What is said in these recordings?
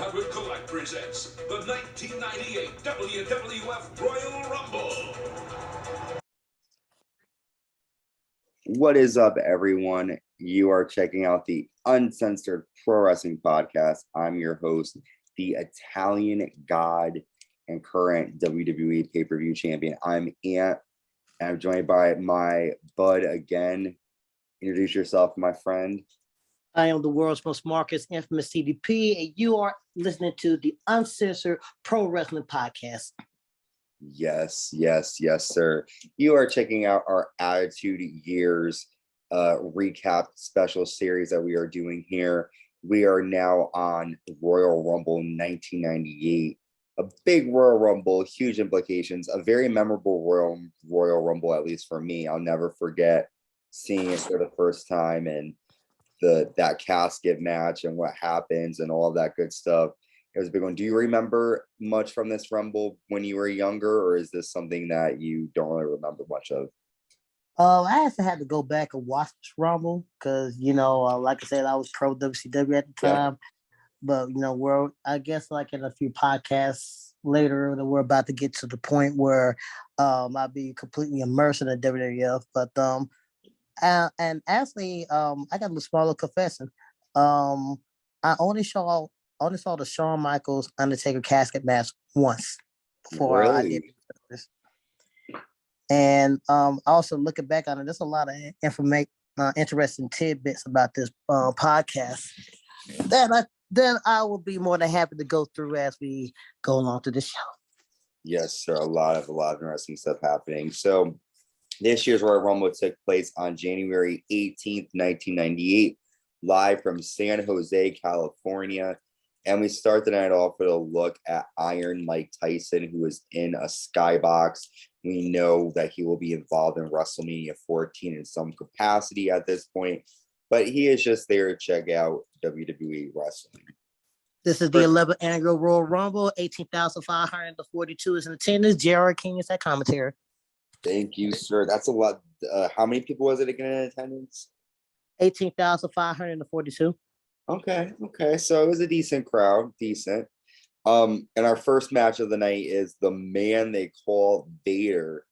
800 Collect presents the 1998 WWF Royal Rumble. What is up, everyone? You are checking out the Uncensored Pro Wrestling Podcast. I'm your host, the Italian God and current WWE pay-per-view champion. I'm Ant, and I'm joined by my bud again. Introduce yourself, my friend. I am the world's most Marcus infamous CDP, and you are listening to the Uncensored Pro Wrestling Podcast. Yes, sir. You are checking out our Attitude Years recap special series that we are doing here. We are now on Royal Rumble 1998. A big Royal Rumble, huge implications, a very memorable Royal Rumble, at least for me. I'll never forget seeing it for the first time and that casket match and what happens and all of that good stuff. It was a big one. Do you remember much from this Rumble when you were younger, or is this something that you don't really remember much of? I actually had to go back and watch this Rumble because, like I said, I was pro WCW at the time. Yeah. But, I guess like in a few podcasts later, we're about to get to the point where I'll be completely immersed in the WWF. But and actually, I got a smaller confession. I only saw the Shawn Michaels Undertaker casket match once before I did this. And also looking back on it, there's a lot of interesting tidbits about this podcast then I will be more than happy to go through as we go along to the show. Yes, sir. A lot of interesting stuff happening. So this year's Royal Rumble took place on January 18th, 1998, live from San Jose, California. And we start the night off with a look at Iron Mike Tyson, who is in a skybox. We know that he will be involved in WrestleMania 14 in some capacity at this point, but he is just there to check out WWE wrestling. This is the 11th annual Royal Rumble. 18,542 is in attendance. Jared King is at commentary. Thank you, sir. That's a lot. How many people was it again in attendance? 18,542. Okay. So it was a decent crowd. Decent. And our first match of the night is the man they call Vader,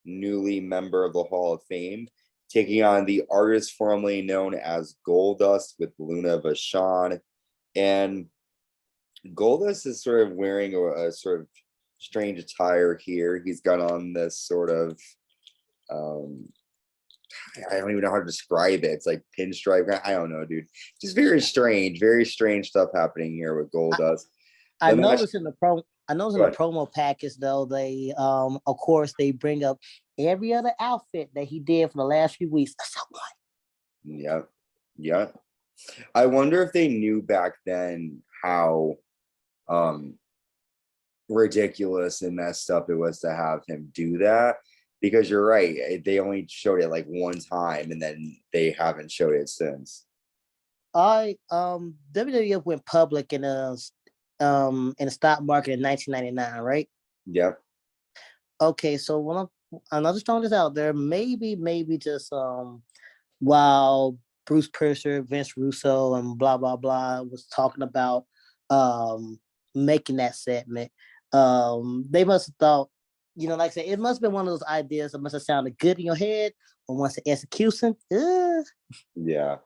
newly member of the Hall of Fame, taking on the artist formerly known as Goldust with Luna Vachon. And Goldust is sort of wearing a sort of strange attire here. He's got on this sort of I don't even know how to describe it. It's like pinstripe. I don't know, dude. Just very strange stuff happening here with Goldust. I noticed in the promo package though, they of course they bring up every other outfit that he did for the last few weeks. Yeah. I wonder if they knew back then how ridiculous and messed up it was to have him do that, because you're right, they only showed it like one time and then they haven't showed it since. WWF went public in the stock market in 1999, right? Yep. Okay, so when I'm just throwing this out there, maybe just while Bruce Purser, Vince Russo, and blah blah blah was talking about making that segment, they must have thought, like I said, it must have been one of those ideas that must have sounded good in your head, but once the execution, yeah,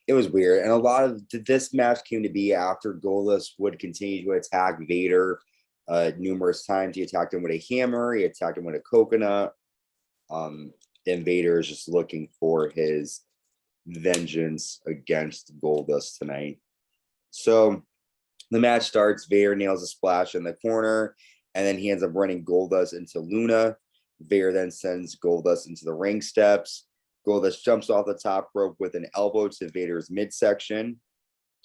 it was weird. And a lot of this match came to be after Goldust would continue to attack Vader numerous times. He attacked him with a hammer, he attacked him with a coconut. And Vader is just looking for his vengeance against Goldust tonight. So the match starts. Vader nails a splash in the corner, and then he ends up running Goldust into Luna. Vader then sends Goldust into the ring steps. Goldust jumps off the top rope with an elbow to Vader's midsection.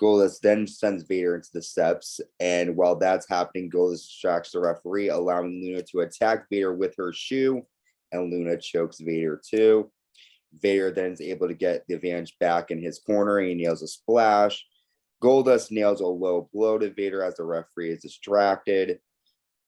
Goldust then sends Vader into the steps, and while that's happening, Goldust distracts the referee, allowing Luna to attack Vader with her shoe, and Luna chokes Vader too. Vader then is able to get the advantage back in his corner, and he nails a splash. Goldust nails a low blow to Vader as the referee is distracted.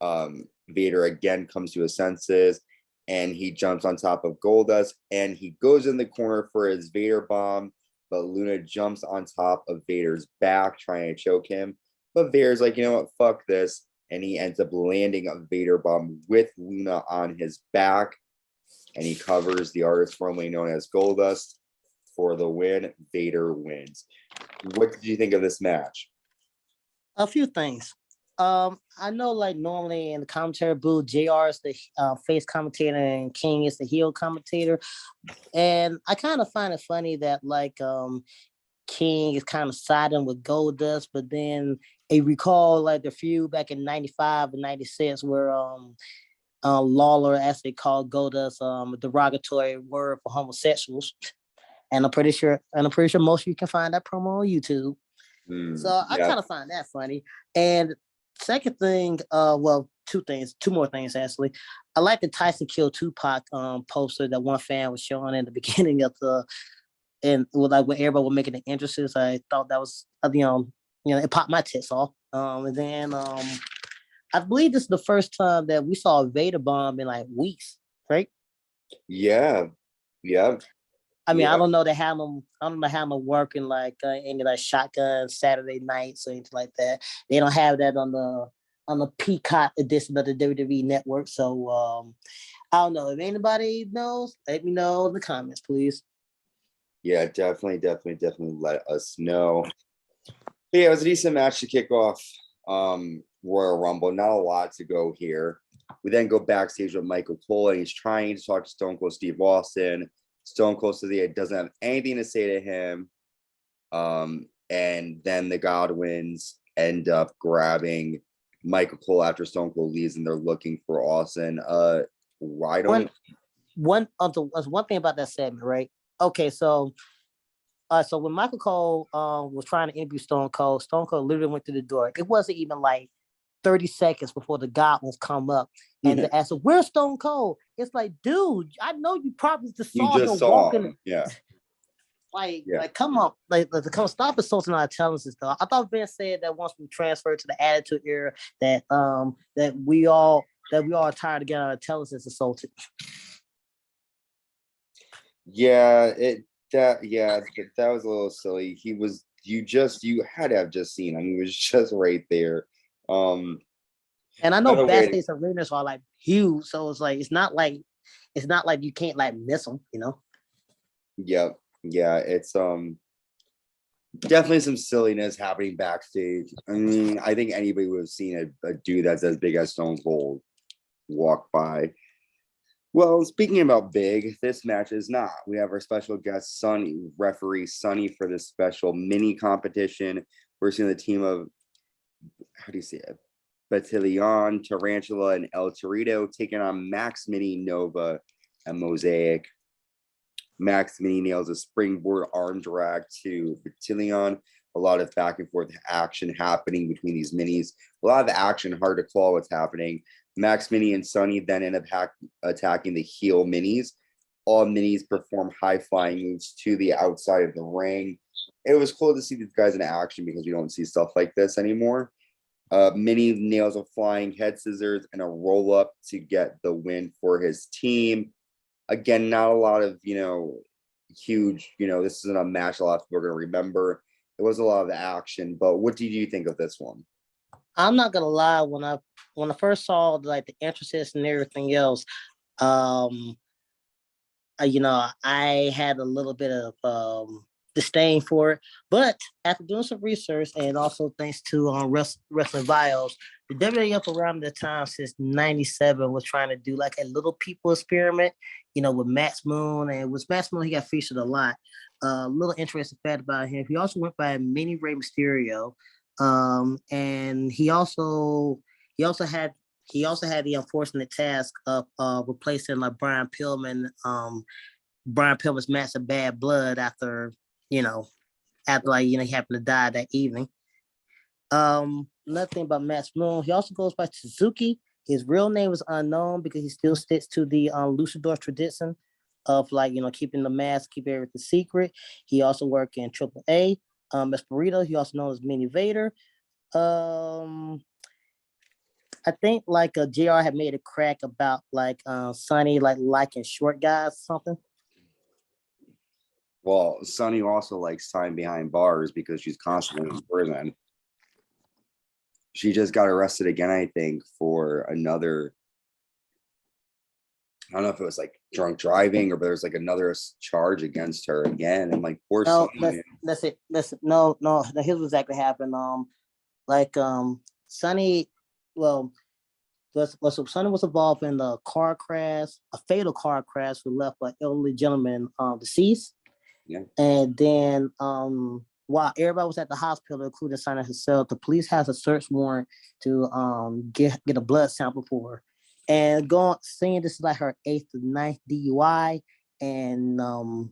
Vader again comes to his senses, and he jumps on top of Goldust, and he goes in the corner for his Vader bomb, but Luna jumps on top of Vader's back, trying to choke him. But Vader's like, you know what, fuck this. And he ends up landing a Vader bomb with Luna on his back. And he covers the artist formerly known as Goldust for the win. Vader wins. What did you think of this match? A few things. I know like normally in the commentary booth, JR is the face commentator and King is the heel commentator. And I kind of find it funny that like King is kind of siding with Goldust, but then I recall like the feud back in 95 and 96 where Lawler actually called Goldust a derogatory word for homosexuals. And I'm pretty sure most of you can find that promo on YouTube. So I Yeah. kind of find that funny. And second thing, two more things actually. I like the Tyson Kill Tupac poster that one fan was showing in the beginning of the and like when everybody was making the entrances. I thought that was it popped my tits off. And then I believe this is the first time that we saw a Vader bomb in like weeks, right? Yeah. Yeah. I mean, Yeah. I don't know how them working like any like shotgun Saturday nights or anything like that. They don't have that on the Peacock edition of the WWE Network. So I don't know if anybody knows. Let me know in the comments, please. Yeah, definitely let us know. But yeah, it was a decent match to kick off Royal Rumble. Not a lot to go here. We then go backstage with Michael Cole, and he's trying to talk to Stone Cold Steve Austin. Stone Cold says he doesn't have anything to say to him. And then the Godwins end up grabbing Michael Cole after Stone Cold leaves, and they're looking for Austin. Why don't one thing about that segment, right? Okay, so when Michael Cole was trying to interview Stone Cold literally went through the door. It wasn't even like 30 seconds before the Godwins come up and they ask, "Where's Stone Cold?" It's like, dude, I know you probably just saw him walking. Yeah. Like, come on, come stop assaulting our intelligence and stuff. I thought Ben said that once we transferred to the Attitude Era, that we all are tired of getting our intelligence assaulted. Yeah, that was a little silly. You had to have just seen him. He was just right there. And I know backstage arenas are like huge, so it's not like you can't like miss them, you know. Yep. Yeah, it's definitely some silliness happening backstage. I mean, I think anybody would have seen a dude that's as big as Stone Cold walk by. Well, speaking about big, this match is not. We have our special guest, referee Sonny, for this special mini competition. We're seeing the team of, how do you say it? Battalion, Tarantula, and El Torito taking on Max Mini, Nova, and Mosaic. Max Mini nails a springboard arm drag to Battalion. A lot of back and forth action happening between these minis. A lot of action, hard to call what's happening. Max Mini and Sonny then end up attacking the heel minis. All minis perform high flying moves to the outside of the ring. It was cool to see these guys in action because we don't see stuff like this anymore. Mini nails a flying head scissors and a roll up to get the win for his team. Again, not a lot of, huge, this isn't a match a lot of people are going to remember. It was a lot of action, but what did you think of this one? I'm not gonna lie, when I first saw like the entrances and everything else, I had a little bit of disdain for it. But after doing some research and also thanks to Wrestling Bios, the WWF around the time since '97 was trying to do like a little people experiment, with Max Moon, and with Max Moon he got featured a lot. Little interesting fact about him: he also went by Mini Rey Mysterio. And he also had the unfortunate task of replacing like Brian Pillman's match of Bad Blood after he happened to die that evening. Another thing about Matt Moon, he also goes by Suzuki. His real name is unknown because he still sticks to the luchador tradition of keeping the mask, keep everything secret. He also worked in AAA. Esperito, he also known as Mini Vader. I think JR had made a crack about Sonny liking short guys or something. Well, Sonny also likes time behind bars because she's constantly in prison. She just got arrested again, I think, for another. I don't know if it was like drunk driving or there's like another charge against her again. And like, poor No, Sonny. that's it. No. Here's what exactly happened. Sonny, well, Sonny was involved in a car crash, a fatal car crash, who left an elderly gentleman deceased. Yeah. And then while everybody was at the hospital, including Sonny herself, the police has a search warrant to get a blood sample for her. And saying this is like her 8th or 9th DUI, and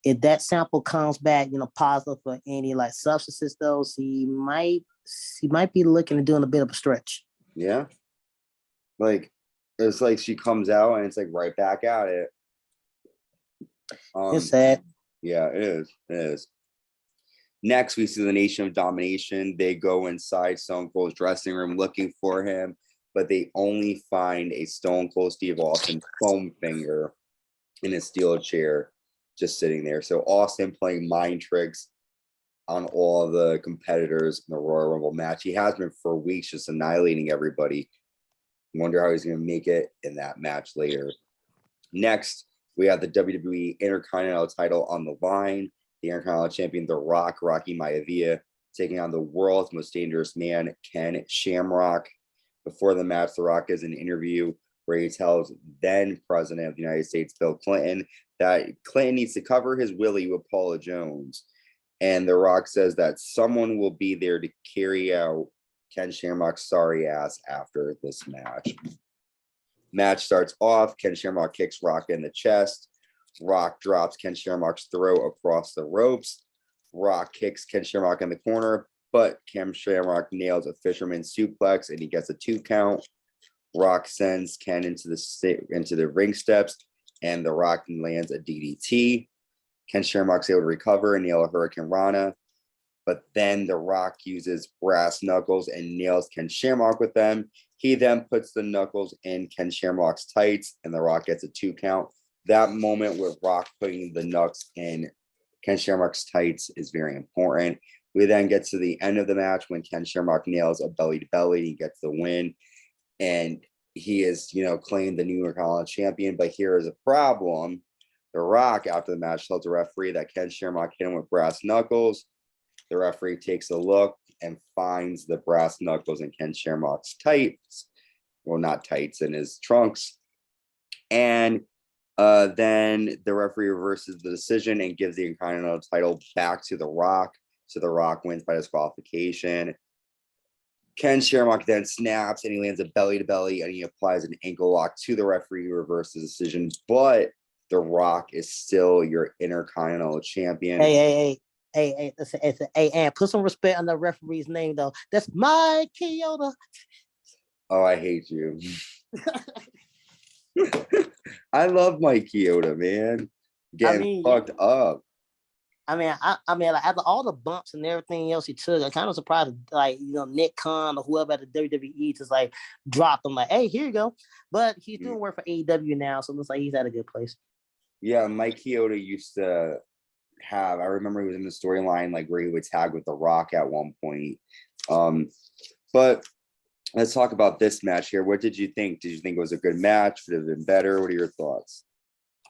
if that sample comes back, positive for any like substances, though, she might be looking at doing a bit of a stretch. Yeah. Like, it's like she comes out and it's like right back at it. It's sad. Yeah, it is. It is. Next, we see the Nation of Domination. They go inside Stone Cold's dressing room looking for him, but they only find a Stone Cold Steve Austin foam finger in a steel chair just sitting there. So Austin playing mind tricks on all of the competitors in the Royal Rumble match. He has been for weeks, just annihilating everybody. Wonder how he's going to make it in that match later. Next, we have the WWE Intercontinental title on the line. The Intercontinental Champion, The Rock, Rocky Maivia, taking on the world's most dangerous man, Ken Shamrock. Before the match, The Rock gives an interview where he tells then President of the United States, Bill Clinton, that Clinton needs to cover his willie with Paula Jones. And The Rock says that someone will be there to carry out Ken Shamrock's sorry ass after this match. Match starts off. Ken Shamrock kicks Rock in the chest. Rock drops Ken Shamrock's throw across the ropes. Rock kicks Ken Shamrock in the corner, but Ken Shamrock nails a fisherman suplex and he gets a 2 count. Rock sends Ken into the ring steps, and The Rock lands a DDT. Ken Shamrock's able to recover and nail a Hurricane Rana, but then The Rock uses brass knuckles and nails Ken Shamrock with them. He then puts the knuckles in Ken Shamrock's tights, and The Rock gets a 2 count. That moment with Rock putting the knucks in Ken Shamrock's tights is very important. We then get to the end of the match when Ken Shamrock nails a belly to belly. He gets the win, and he is, claimed the new Intercontinental champion. But here is a problem. The Rock, after the match, tells the referee that Ken Shamrock hit him with brass knuckles. The referee takes a look and finds the brass knuckles in Ken Shamrock's tights. Well, not tights, in his trunks. And then the referee reverses the decision and gives the Intercontinental title back to The Rock. So The Rock wins by disqualification. Ken Shamrock then snaps and he lands a belly to belly and he applies an ankle lock to the referee who reverses the decision. But The Rock is still your Intercontinental champion. Hey, and put some respect on the referee's name, though. That's Mike Chioda. Oh, I hate you. I love Mike Chioda, man. Getting fucked up. I mean, like, after all the bumps and everything else he took, I'm kind of surprised, like, Nick Khan or whoever at the WWE just like dropped him, like, hey, here you go. But he's doing work for AEW now, so it looks like he's at a good place. Yeah, Mike Chioda used to have, I remember he was in the storyline like where he would tag with The Rock at one point. But let's talk about this match here. What did you think? Did you think it was a good match? Would it have been better? What are your thoughts?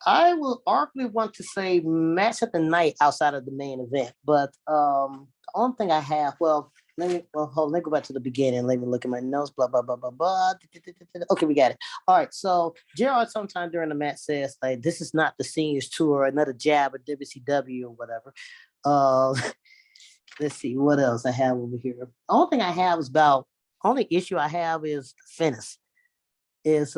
I will arguably want to say match of the night outside of the main event, but the only thing I have, let me go back to the beginning. Let me look at my notes. Blah blah blah blah blah. Okay, we got it. All right. So Gerard sometime during the match says like, "This is not the seniors tour, another jab at WCW or whatever." Let's see what else I have over here. The only thing I have is only issue I have is the finish. Is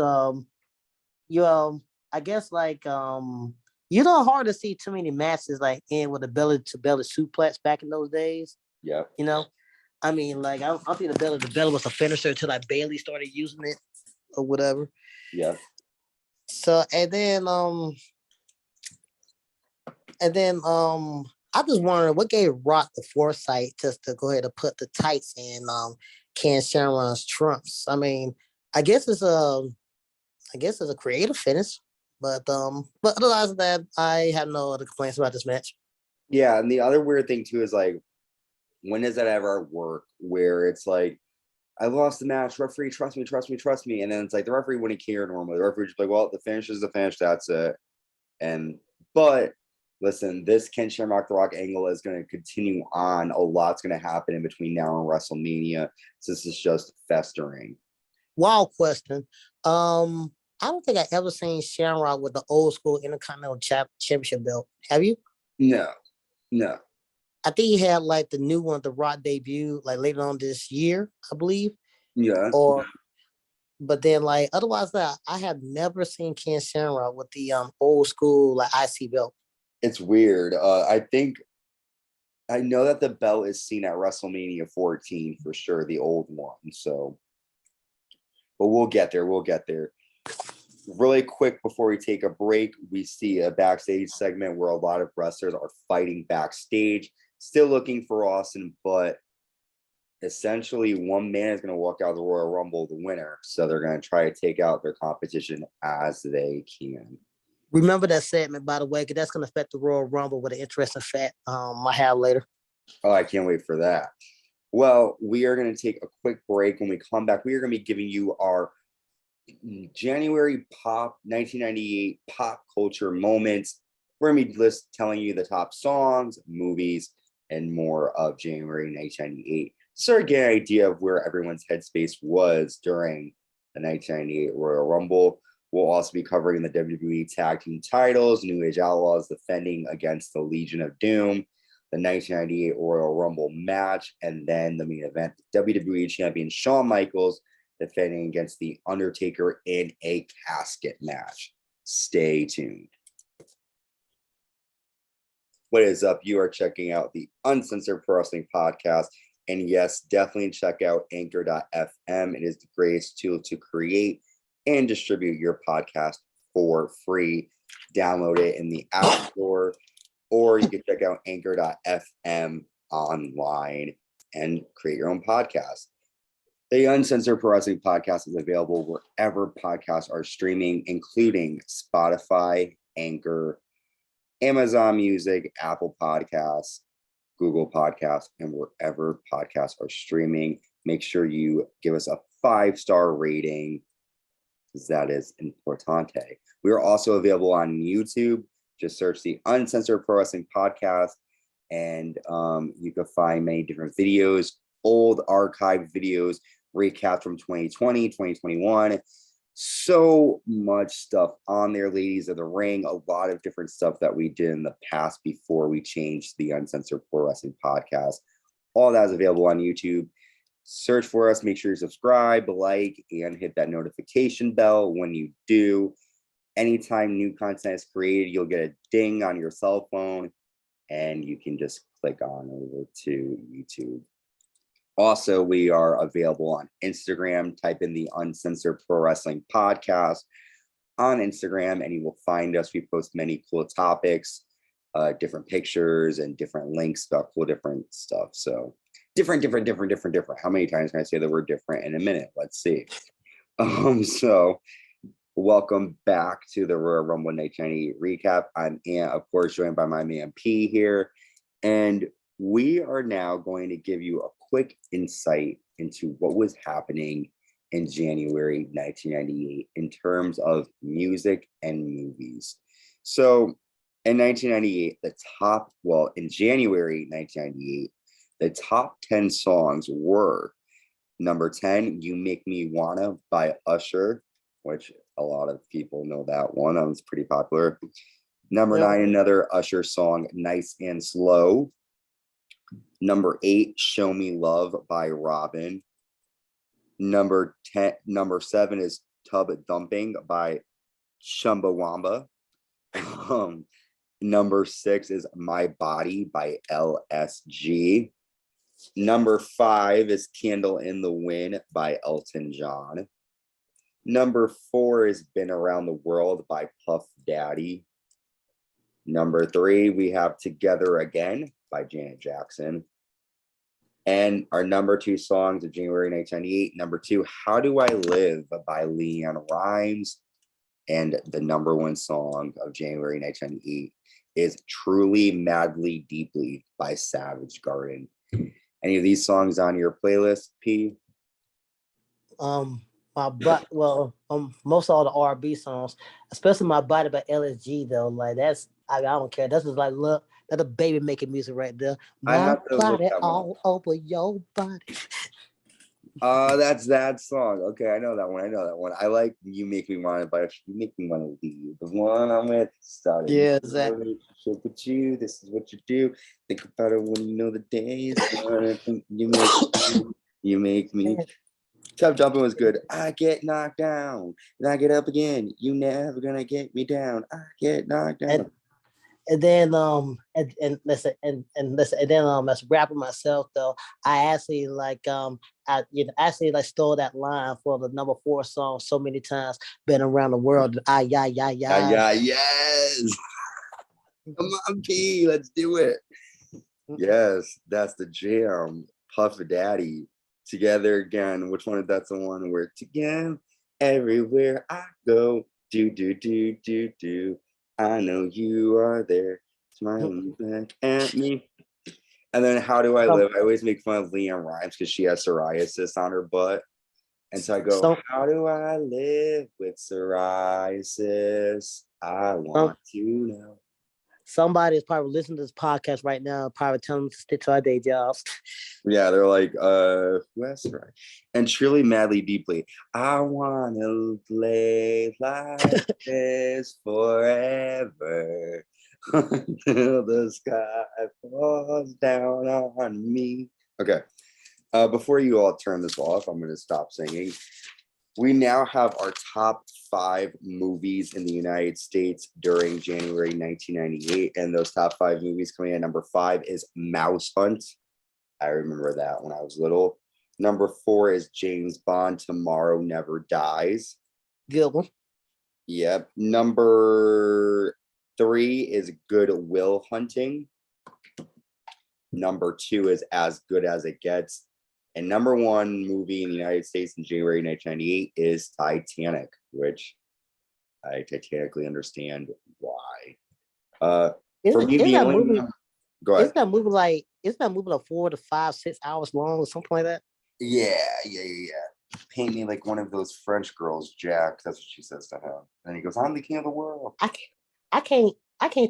I guess like hard to see too many matches like end with a belly to belly suplex back in those days. Yeah. I mean, like I think the belly was a finisher until like Bailey started using it or whatever. Yeah. So and then I just wondered what gave Rock the foresight just to go ahead and put the tights in Ken Shamrock's trunks. I mean, I guess it's a creative finish. But otherwise than that, I have no other complaints about this match. Yeah, and the other weird thing too is like when does that ever work where it's like, I lost the match, referee, trust me, trust me, trust me. And then it's like the referee wouldn't care normally. The referee just like, well, the finish is the finish, that's it. But listen, this Ken Shamrock The Rock angle is going to continue on. A lot's going to happen in between now and WrestleMania. So this is just festering. Wild question. I don't think I ever seen Shamrock with the old school Intercontinental Championship belt. Have you? No. I think he had like the new one, the Rock debut, like later on this year, I believe. Yeah. But then like otherwise that I have never seen Ken Shamrock with the old school like IC belt. It's weird. I know that the belt is seen at WrestleMania 14 for sure, the old one. So, but we'll get there. Really quick before we take a break, we see a backstage segment where a lot of wrestlers are fighting backstage, still looking for Austin, but essentially one man is going to walk out of the Royal Rumble the winner. So they're going to try to take out their competition as they can. Remember that segment, by the way, because that's going to affect the Royal Rumble with an interesting fact I have later. Oh, I can't wait for that. Well, we are going to take a quick break. When we come back, we are going to be giving you our January 1998 pop culture moments. We're going to be telling you the top songs, movies, and more of January 1998. So get an idea of where everyone's headspace was during the 1998 Royal Rumble. We'll also be covering the WWE Tag Team titles, New Age Outlaws defending against the Legion of Doom, the 1998 Royal Rumble match, and then the main event, WWE Champion Shawn Michaels defending against the Undertaker in a casket match. Stay tuned. What is up? You are checking out the Uncensored Pro Wrestling Podcast. And yes, definitely check out anchor.fm. It is the greatest tool to create and distribute your podcast for free. Download it in the App Store, or you can check out anchor.fm online and create your own podcast. The Uncensored Pro Wrestling Podcast is available wherever podcasts are streaming, including Spotify, Anchor, Amazon Music, Apple Podcasts, Google Podcasts, and wherever podcasts are streaming. Make sure you give us a 5-star rating, because that is importante. We are also available on YouTube. Just search the Uncensored Pro Wrestling Podcast, and you can find many different videos, old archived videos, recap from 2020, 2021. So much stuff on there, ladies of the ring. A lot of different stuff that we did in the past before we changed the Uncensored Pro Wrestling Podcast. All that is available on YouTube. Search for us. Make sure you subscribe, like, and hit that notification bell when you do. Anytime new content is created, you'll get a ding on your cell phone, and you can just click on over to YouTube. Also, we are available on Instagram. Type in the Uncensored Pro Wrestling Podcast on Instagram, and you will find us. We post many cool topics, different pictures, and different links about cool different stuff. So different. How many times can I say the word different in a minute? Let's see. So welcome back to the Royal Rumble 1998 recap. I'm Ant, of course, joined by my man P here, and we are now going to give you a quick insight into what was happening in January 1998 in terms of music and movies. So in 1998, in January 1998, the top 10 songs were number 10, You Make Me Wanna by Usher, which a lot of people know that one. That was pretty popular. Number 9, another Usher song, Nice and Slow. Number 8, Show Me Love by Robin. Number 7 is Tub Thumping by Chumbawamba. Number 6 is My Body by LSG. Number 5 is Candle in the Wind by Elton John. Number 4 is Been Around the World by Puff Daddy. Number 3, we have Together Again by Janet Jackson. And our number 2 songs of January 1998, number 2, How Do I Live by LeAnn Rimes. And the number 1 song of January 1998 is Truly, Madly, Deeply by Savage Garden. Any of these songs on your playlist, P? My butt. Well, most of all the R&B songs, especially My Body by LSG though. Like that's I don't care. That's just like look, that's a baby making music right there. I My have to look body that one up. all over your body. That's that song. Okay, I know that one. I like You Make Me Wanna, but You Make Me Wanna Leave. The one I'm with started. Yeah, exactly. Relationship with you. This is what you do. Think about it when you know the day is done. You make me. Tough Jumping was good. I get knocked down and I get up again. You never gonna get me down. I get knocked down. And then listen and then as rapping myself though, I actually actually like stole that line for the number 4 song so many times. Been around the world. Yeah. Yes. Come on, P. Let's do it. Yes, that's the jam. Puff Daddy. Together Again. Which one? That's the one where together everywhere I go. Do. I know you are there, smiling back at me. And then How Do I Live? I always make fun of Leanne Rimes because she has psoriasis on her butt. And so I go, how do I live with psoriasis? I want to know. Somebody is probably listening to this podcast right now, probably telling them to stick to our day jobs. Yeah, they're like, that's right. And Truly Madly Deeply. I want to play like this forever until the sky falls down on me. Okay. Before you all turn this off, I'm going to stop singing. We now have our top 5 movies in the United States during January 1998. And those top 5 movies coming in, number 5 is Mouse Hunt. I remember that when I was little. Number 4 is James Bond, Tomorrow Never Dies. Good one. Yep. Number 3 is Good Will Hunting. Number 2 is As Good as It Gets. And number 1 movie in the United States in January 1998 is Titanic, which I titanically understand why. For me, the only movie, go ahead. Isn't that movie like 4 to 5, 6 hours long or something like that? Yeah. Paint me like one of those French girls, Jack. That's what she says to him. And he goes, I'm the king of the world. I can't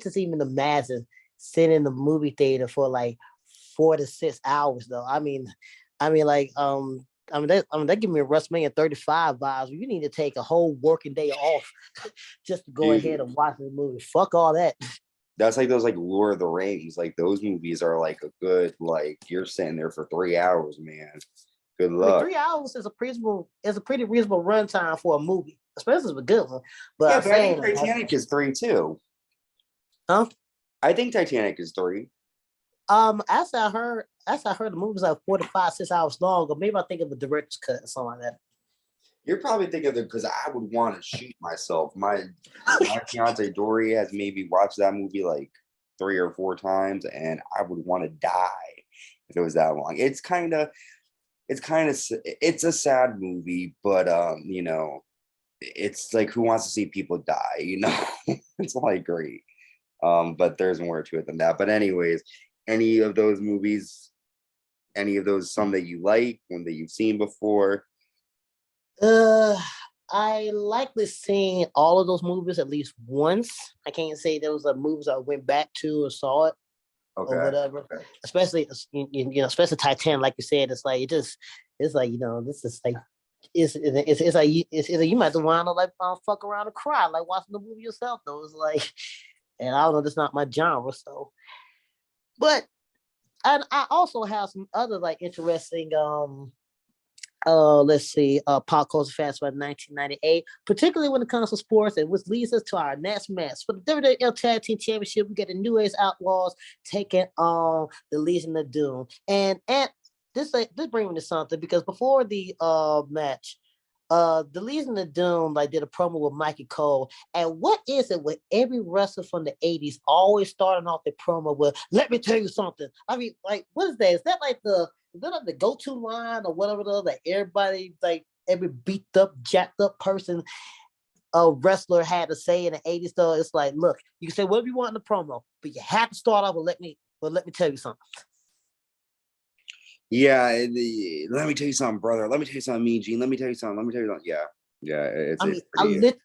just even imagine sitting in the movie theater for like 4 to 6 hours though. I mean, they give me a WrestleMania 35 vibes. You need to take a whole working day off just to go ahead and watch the movie. Fuck all that. That's like those like Lord of the Rings. Like those movies are like a good, like you're sitting there for 3 hours, man. Good luck. 3 hours is a pretty reasonable runtime for a movie, especially if it's a good one. But, yeah, but I think Titanic is 3 too. Huh? I think Titanic is 3. As I heard the movie's like 4 to 5, 6 hours long, or maybe I think of the director's cut or something like that. You're probably thinking of it because I would want to shoot myself. My fiance Dory has maybe watched that movie like 3 or 4 times, and I would want to die if it was that long. It's a sad movie, but you know, it's like who wants to see people die? You know, it's like great. But there's more to it than that. But anyways, any of those movies, some that you like, one that you've seen before? I likely seen all of those movies at least once. I can't say there was a movies I went back to or saw it or whatever. Okay. Especially especially Titanic, like you said, it's like this is like it's you might want to like fuck around and cry like watching the movie yourself though. It's like, and I don't know, that's not my genre. So, but and I also have some other like interesting let's see, pop culture facts about 1998, particularly when it comes to sports, and which leads us to our next match for the WWE Tag Team Championship. We get the New Age Outlaws taking on the Legion of Doom, and this brings me to something because before the match, the Legion of Doom like did a promo with Mikey Cole, and what is it with every wrestler from the 80s always starting off the promo with "Let me tell you something"? I mean, like, what is that? Is that like the go-to line or whatever it is that everybody, like every beat up, jacked up person, a wrestler had to say in the 80s? Though it's like, look, you can say whatever you want in the promo, but you have to start off with let me tell you something. Yeah, let me tell you something, brother. Let me tell you something, Mean Gene. Let me tell you something. Let me tell you something. Yeah, yeah. It's pretty.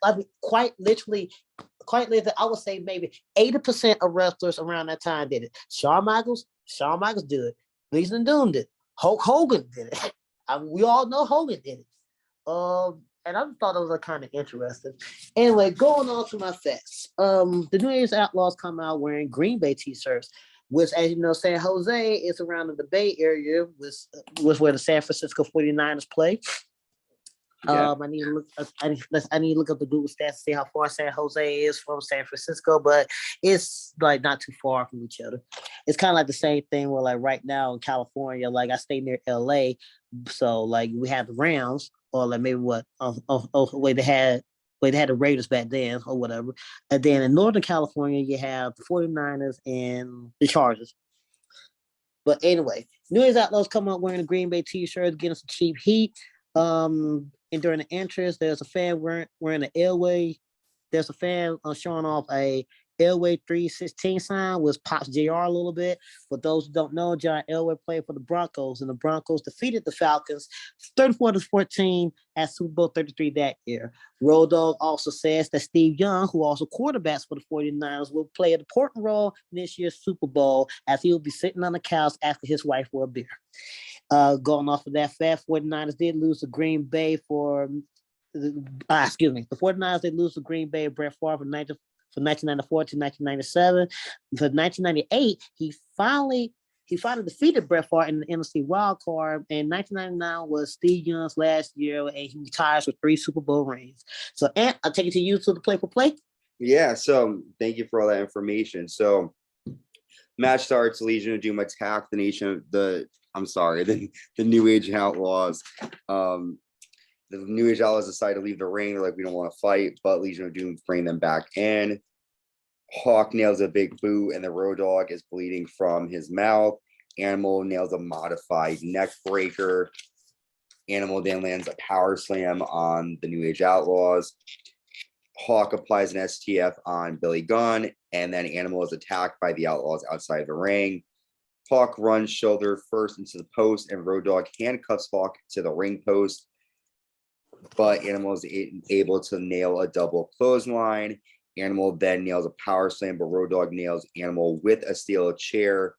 I mean, quite literally, I would say maybe 80% of wrestlers around that time did it. Shawn Michaels did it. Legion of Doom did it. Hulk Hogan did it. I mean, we all know Hogan did it. And I just thought it was kind of interesting. Anyway, going on to my facts. The New Age Outlaws come out wearing Green Bay t-shirts, which, as you know, San Jose is around the Bay Area, was where the San Francisco 49ers play. Yeah. I need to look. I need to look up the Google stats to see how far San Jose is from San Francisco, but it's like not too far from each other. It's kind of like the same thing where, like, right now in California, like I stay near LA, so like we have the Rams, or like maybe what? Wait, they had the Raiders back then, or whatever. And then in Northern California, you have the 49ers and the Chargers. But anyway, New Year's Outlaws come out wearing a Green Bay t-shirt, getting some cheap heat. And during the entrance, there's a fan wearing an Airway. There's a fan showing off a Airway 316 sign, which pops JR a little bit. For those who don't know, John Elway played for the Broncos, and the Broncos defeated the Falcons 34-14 at Super Bowl 33 that year. Road Dogg also says that Steve Young, who also quarterbacks for the 49ers, will play an important role in this year's Super Bowl, as he will be sitting on the couch after his wife for a beer. Going off of that fact, 49ers did lose to Green Bay the 49ers did lose to Green Bay and Brett Favre from 1994 to 1997. For 1998, he finally defeated Brett Favre in the NFC wild card, and 1999 was Steve Young's last year, and he retires with 3 Super Bowl rings. So, Ant, I'll take it to you to the play-for-play. Yeah, so thank you for all that information. So, match starts, Legion of Doom attack the New Age Outlaws. The New Age Outlaws decide to leave the ring. They're like, we don't want to fight, but Legion of Doom bring them back in. Hawk nails a big boot, and the Road Dogg is bleeding from his mouth. Animal nails a modified neck breaker. Animal then lands a power slam on the New Age Outlaws. Hawk applies an STF on Billy Gunn, and then Animal is attacked by the Outlaws outside the ring. Hawk runs shoulder first into the post, and Road Dogg handcuffs Hawk to the ring post, but Animal is able to nail a double clothesline. Animal then nails a power slam, but Road Dogg nails Animal with a steel chair,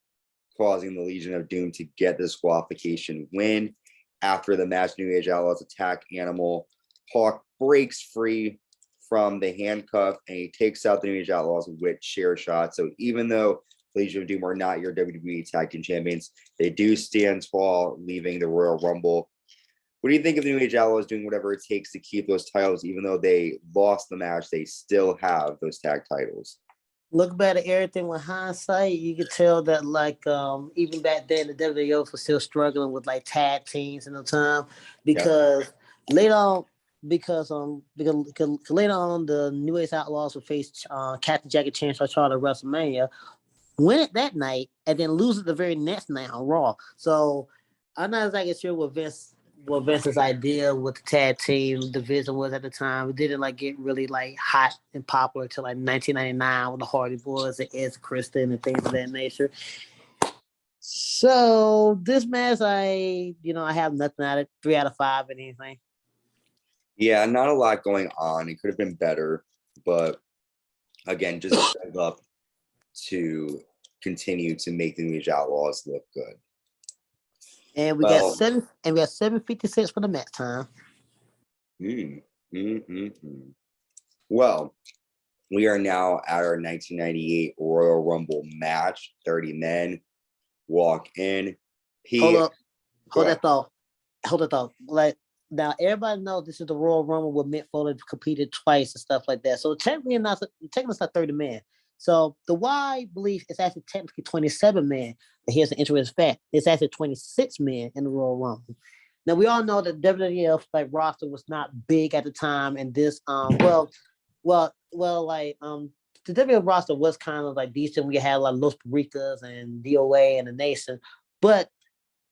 causing the Legion of Doom to get the disqualification win. After the match, New Age Outlaws attack Animal. Hawk breaks free from the handcuff, and he takes out the New Age Outlaws with chair shots. So even though Legion of Doom are not your WWE Tag Team Champions, they do stand tall, leaving the Royal Rumble. What do you think of the New Age Outlaws doing whatever it takes to keep those titles? Even though they lost the match, they still have those tag titles. Look back at everything with hindsight, you could tell that, like, even back then, the WWF was still struggling with like tag teams in the time, because later on, because later on, the New Age Outlaws would face Captain Jack and Chainsaw Charlie at WrestleMania, win it that night, and then lose it the very next night on Raw. So I'm not exactly sure what Vince's idea with the tag team division was at the time. It didn't like get really like hot and popular until like 1999 with the Hardy Boys and Ed Kristen and things of that nature. So this match, I have nothing out of 3 out of 5 and anything. Yeah, not a lot going on. It could have been better, but again, just set up to continue to make the New Age Outlaws look good. And we got 756 for the match time. Well, we are now at our 1998 Royal Rumble match. 30 men walk in. Hold that thought. Like, now everybody knows this is the Royal Rumble where Mick Foley competed twice and stuff like that. So technically it's not 30 men. So the wide belief is actually technically 27 men. But here's the interesting fact: it's actually 26 men in the Royal Rumble. Now we all know that WWF roster was not big at the time, and this the WWF roster was kind of like decent. We had like Los Barricas and DOA and the Nation, but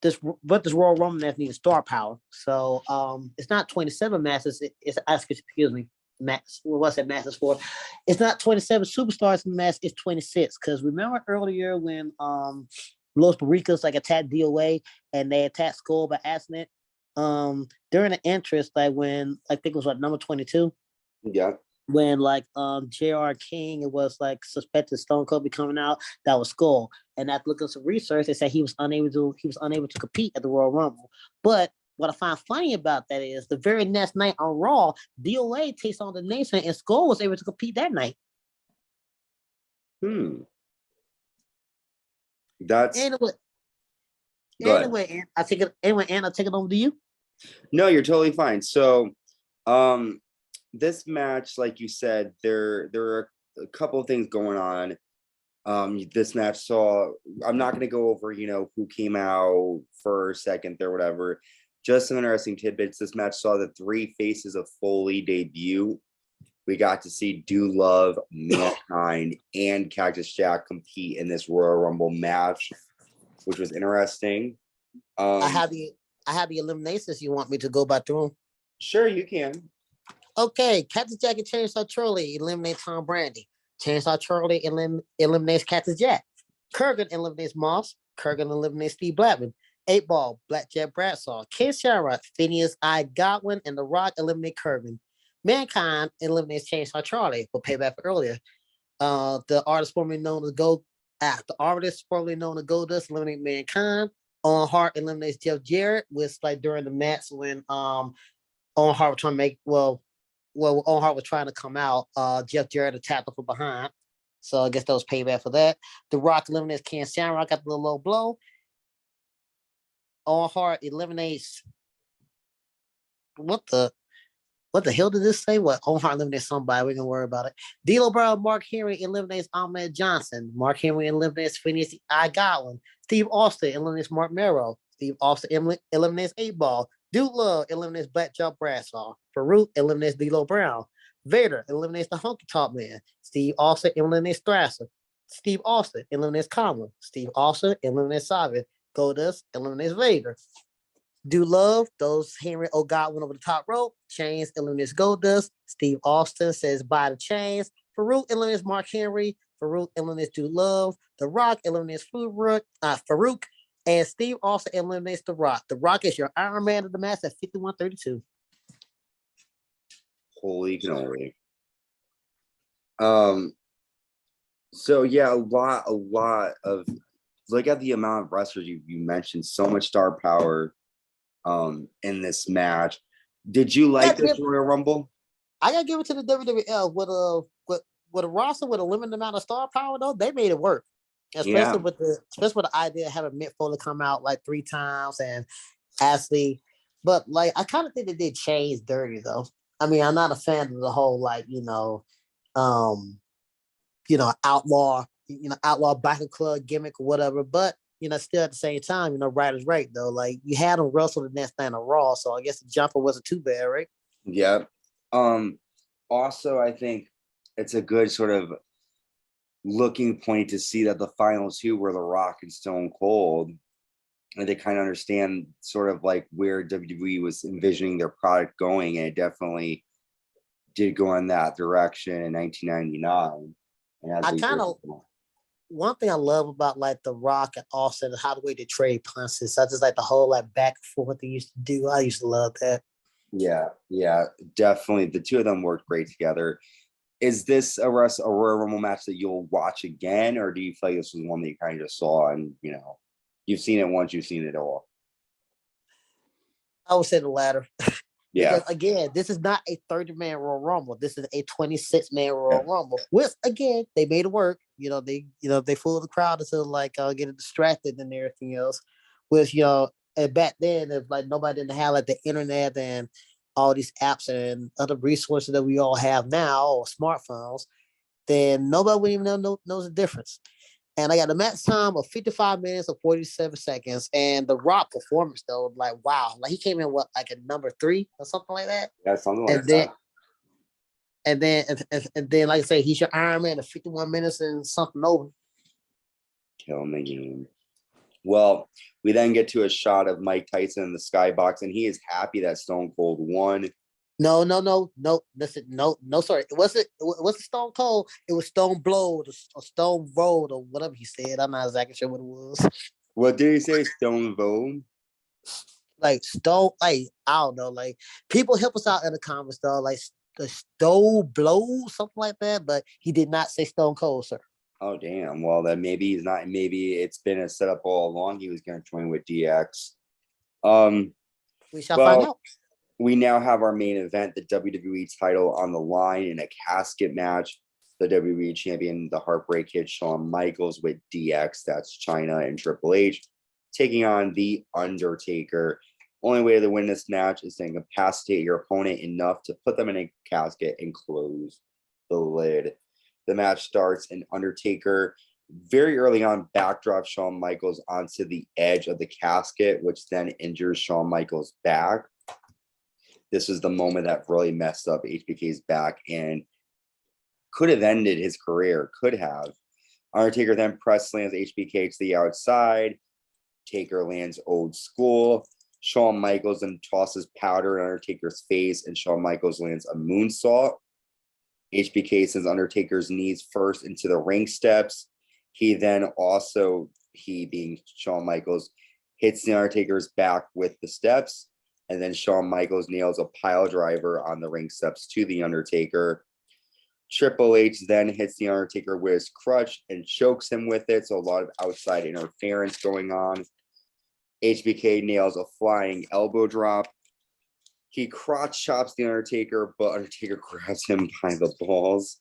this Royal Rumble match needs star power. So it's not 27 matches. Excuse me. Match. What's that matches for? It's not 27 superstars in the match. It's 26. Because remember earlier when Los Barricas like attacked DOA and they attacked Skull by accident. During the interest, like when I think it was like number 22, Yeah. when like J.R. King, it was like suspected Stone Cold be coming out, that was Skull. And after looking at some research, they said he was unable to compete at the Royal Rumble. But what I find funny about that is the very next night on Raw, DOA takes on the Nation and Skull was able to compete that night. That's Anyway, good. and I'll take it over to you. No, you're totally fine. So this match, like you said, there are a couple of things going on. This match saw, I'm not going to go over, who came out first, second, third, whatever. Just some interesting tidbits. This match saw the three faces of Foley debut. We got to see Do Love, Mankind, and Cactus Jack compete in this Royal Rumble match, which was interesting. I have the eliminations. You want me to go back through them? Sure, you can. Okay, Cactus Jack and Chainsaw Charlie eliminate Tom Brady. Chainsaw Charlie eliminates Cactus Jack. Kurgan eliminates Moss. Kurgan eliminates Steve Blackman. 8 Ball, Blackjack Bradshaw, Ken Shamrock, Phineas I. Godwin, and The Rock eliminate Kurgan. Mankind eliminates Chainsaw Charlie for payback for earlier. The artist formerly known as Goldust eliminate Mankind. On Hart eliminates Jeff Jarrett, which like during the match when On Hart was trying to make On Hart was trying to come out, Jeff Jarrett attacked him from behind. So I guess that was payback for that. The Rock eliminates Ken Shamrock after the low blow. On Hart eliminates what the hell did this say? What? On Hart eliminates somebody. We're gonna worry about it. D'Lo Brown, Mark Henry eliminates Ahmed Johnson. Mark Henry eliminates Phineas I. Godwin. Steve Austin eliminates Mark Merrow. Steve Austin eliminates 8 Ball. Dude Love eliminates Blackjack Bradshaw. Farouk eliminates D'Lo Brown. Vader eliminates the Honky Tonk Man. Steve Austin eliminates Thrasher. Steve Austin eliminates Kama. Steve Austin eliminates Savage. Goldust eliminates Vader. Do Love throws Henry O'Godwin over the top rope. Chains eliminates Goldust. Steve Austin says bye to Chains. Farouk eliminates Mark Henry. Farouk eliminates Do Love. The Rock eliminates Farouk. And Steve Austin eliminates The Rock. The Rock is your Iron Man of the match at 51-32. Holy cannoli. So yeah, a lot of, look at the amount of wrestlers you mentioned, so much star power in this match. Did you like the Royal Rumble? I gotta give it to the WWF with a roster with a limited amount of star power though. They made it work, especially with the idea of having Mick Foley come out like 3 times and Ashley. But like I kind of think they did change dirty though. I mean, I'm not a fan of the whole like outlaw biker club gimmick or whatever, but still at the same time, right is right though. Like you had them wrestle the next night on Raw, so I guess the jumper wasn't too bad, right? Yeah. Also, I think it's a good sort of looking point to see that the final 2 were The Rock and Stone Cold, and they kind of understand sort of like where WWE was envisioning their product going, and it definitely did go in that direction in 1999. And one thing I love about like The Rock and Austin is how the way they trade punches. I just like the whole like back and forth they used to do. I used to love that. Yeah, definitely. The two of them worked great together. Is this a Royal Rumble match that you'll watch again, or do you feel like this was one that you kind of just saw and you've seen it once, you've seen it all? I would say the latter. Yeah. Because again, this is not a 30-man Royal Rumble. This is a 26-man Royal Rumble. Which again, they made it work. They fooled the crowd until like getting distracted and everything else. Which and back then, if like nobody didn't have like the internet and all these apps and other resources that we all have now or smartphones, then nobody would even knows the difference. And I got a match time of 55 minutes or 47 seconds. And The Rock performance, though, like, wow. Like, he came in, like a number 3 or something like that? Yeah, something like that. And then, like I say, he's your Iron Man at 51 minutes and something over. Kill me game. Well, we then get to a shot of Mike Tyson in the skybox, and he is happy that Stone Cold won. No. Listen, no, sorry. It wasn't Stone Cold. It was Stone Blowed or Stone Rolled or whatever he said. I'm not exactly sure what it was. What did he say? Stone Vogue? Like Stone, like I don't know, like people help us out in the comments though, like the Stone Blow, something like that, but he did not say Stone Cold, sir. Oh damn. Well, then maybe he's not. Maybe it's been a setup all along. He was going to join with DX. Um. We shall find Well, out. we now have our main event, the WWE title on the line in a casket match. The WWE champion, the Heartbreak Kid, Shawn Michaels with DX, that's China and Triple H, taking on the Undertaker. Only way to win this match is to incapacitate your opponent enough to put them in a casket and close the lid. The match starts, and Undertaker very early on backdrops Shawn Michaels onto the edge of the casket, which then injures Shawn Michaels' back. This was the moment that really messed up HBK's back and could have ended his career, could have. Undertaker then press slams HBK to the outside. Taker lands old school. Shawn Michaels then tosses powder in Undertaker's face, and Shawn Michaels lands a moonsault. HBK sends Undertaker's knees first into the ring steps. He then also, he being Shawn Michaels, hits the Undertaker's back with the steps. And then Shawn Michaels nails a pile driver on the ring steps to the Undertaker. Triple H then hits the Undertaker with his crutch and chokes him with it. So a lot of outside interference going on. HBK nails a flying elbow drop. He crotch chops the Undertaker, but Undertaker grabs him by the balls.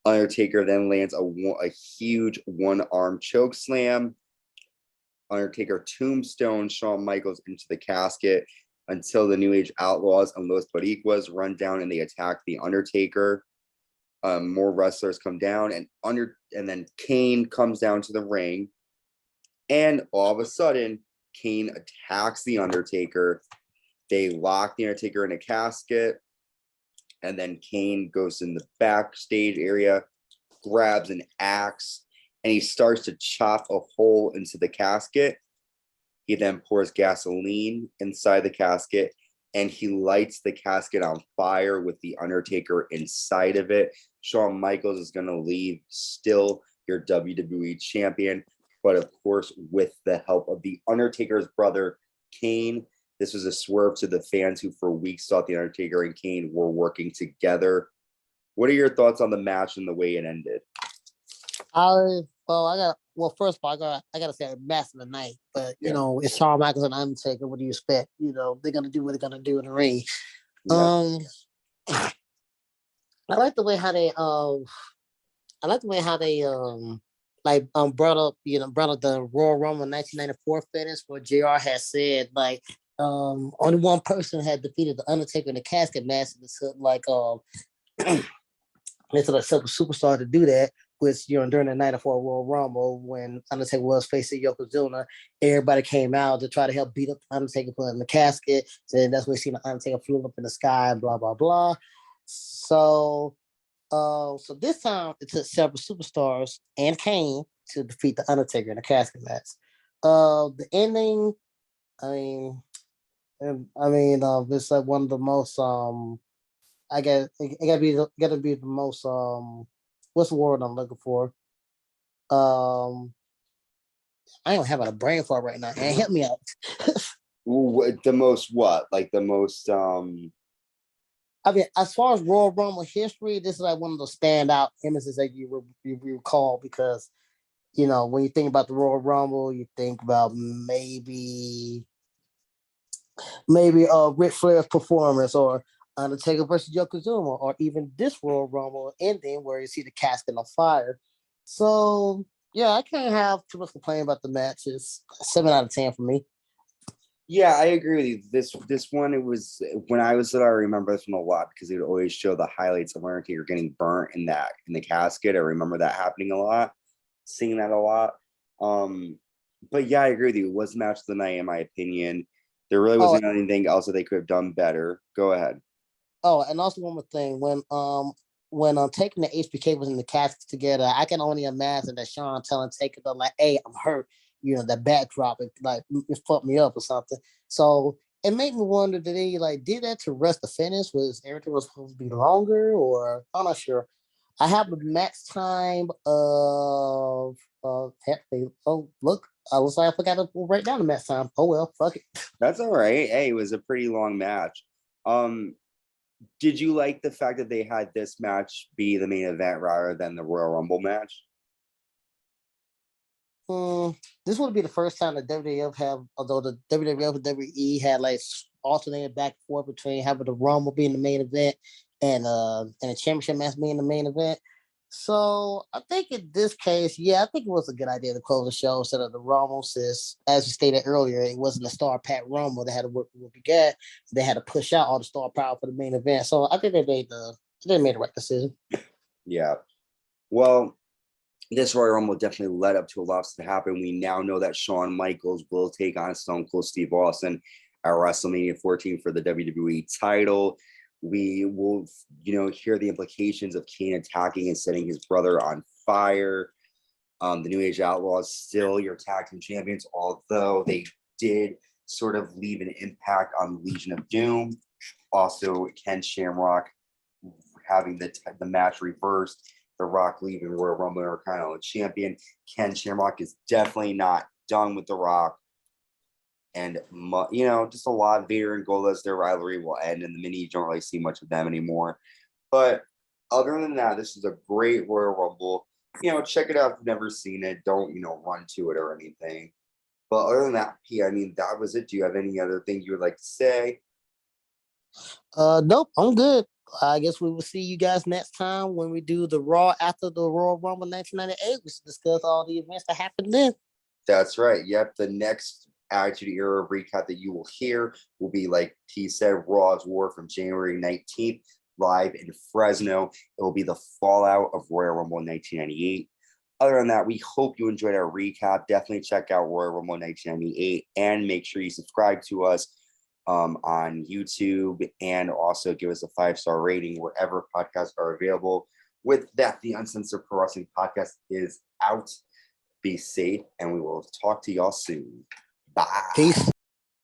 Undertaker then lands a huge one-arm choke slam. Undertaker tombstone Shawn Michaels into the casket until the New Age Outlaws and Los Boricuas run down and they attack the Undertaker. More wrestlers come down, and then Kane comes down to the ring, and all of a sudden Kane attacks the Undertaker. They lock the Undertaker in a casket, and then Kane goes in the backstage area, grabs an axe, and he starts to chop a hole into the casket. He then pours gasoline inside the casket, and he lights the casket on fire with the Undertaker inside of it. Shawn Michaels is going to leave still your WWE champion, but of course, with the help of the Undertaker's brother, Kane. This was a swerve to the fans who for weeks thought the Undertaker and Kane were working together. What are your thoughts on the match and the way it ended? First of all, I gotta say match of the night. But you know, it's Shawn Michaels and Undertaker. What do you expect? You know, they're gonna do what they're gonna do in the ring. Yeah. I like the way how they brought up the Royal Rumble 1994 finish where JR had said like only one person had defeated the Undertaker in the casket match. It took like it's like superstar to do that, which during the 94 Royal Rumble when Undertaker was facing Yokozuna, everybody came out to try to help beat up the Undertaker, put him in the casket. So that's when we seen the Undertaker flew up in the sky, blah blah blah. So this time it took several superstars and Kane to defeat the Undertaker in the casket match. The ending, it's like one of the most it gotta be the most what's the word I'm looking for? I don't have a brain for it right now. Man, help me out. The most what? Like the most as far as Royal Rumble history, this is like one of the standout images that you recall because, when you think about the Royal Rumble, you think about maybe Ric Flair's performance or Undertaker versus Yokozuna, or even this Royal Rumble ending where you see the casket on fire. So, yeah, I can't have too much complaint about the match. It's 7 out of 10 for me. Yeah, I agree with you. This one, it was when I was little, I remember this one a lot because they would always show the highlights of Undertaker getting burnt in the casket. I remember that happening a lot, seeing that a lot. But yeah, I agree with you. It was the match of the night, in my opinion. There really wasn't anything else that they could have done better. Go ahead. Oh, and also one more thing. When taking the HBK was in the casket together, I can only imagine that Shawn telling Taker like, "Hey, I'm hurt." That backdrop, it fucked me up or something. So it made me wonder, did they did that to rush the finish? Was everything was supposed to be longer, or I'm not sure. I have a match time of look, I was like I forgot to write down the match time. Oh well, fuck it. That's all right. Hey, it was a pretty long match. Did you like the fact that they had this match be the main event rather than the Royal Rumble match? This would be the first time that WWF have, although the WWF and WWE had like alternated back and forth between having the Rumble being the main event and a championship match being the main event. So I think in this case, yeah, I think it was a good idea to close the show instead of the Rumble, since as we stated earlier, it wasn't a star packed Rumble. They had to work with what we got. They had to push out all the star power for the main event. So I think they made the right decision. Yeah. Well, this Royal Rumble definitely led up to a lot to happen. We now know that Shawn Michaels will take on Stone Cold Steve Austin at WrestleMania 14 for the WWE title. We will, hear the implications of Kane attacking and setting his brother on fire. The New Age Outlaws still your tag team champions, although they did sort of leave an impact on Legion of Doom. Also, Ken Shamrock having the match reversed. The Rock leaving Royal Rumble Intercontinental champion. Ken Shamrock is definitely not done with The Rock. And, just a lot of Vader and Goldust, their rivalry will end in the mini. You don't really see much of them anymore. But other than that, this is a great Royal Rumble. Check it out if you've never seen it. Don't, run to it or anything. But other than that, P, that was it. Do you have any other thing you would like to say? Nope, I'm good. I guess we will see you guys next time when we do the Raw after the Royal Rumble 1998. We should discuss all the events that happened then. That's right. Yep. The next Attitude Era recap that you will hear will be, like T said, Raw's War from January 19th, live in Fresno. It will be the fallout of Royal Rumble 1998. Other than that, we hope you enjoyed our recap. Definitely check out Royal Rumble 1998 and make sure you subscribe to us on YouTube, and also give us a 5-star rating wherever podcasts are available. With that, the Uncensored Pro Wrestling Podcast is out. Be safe, and we will talk to y'all soon. Bye. Peace.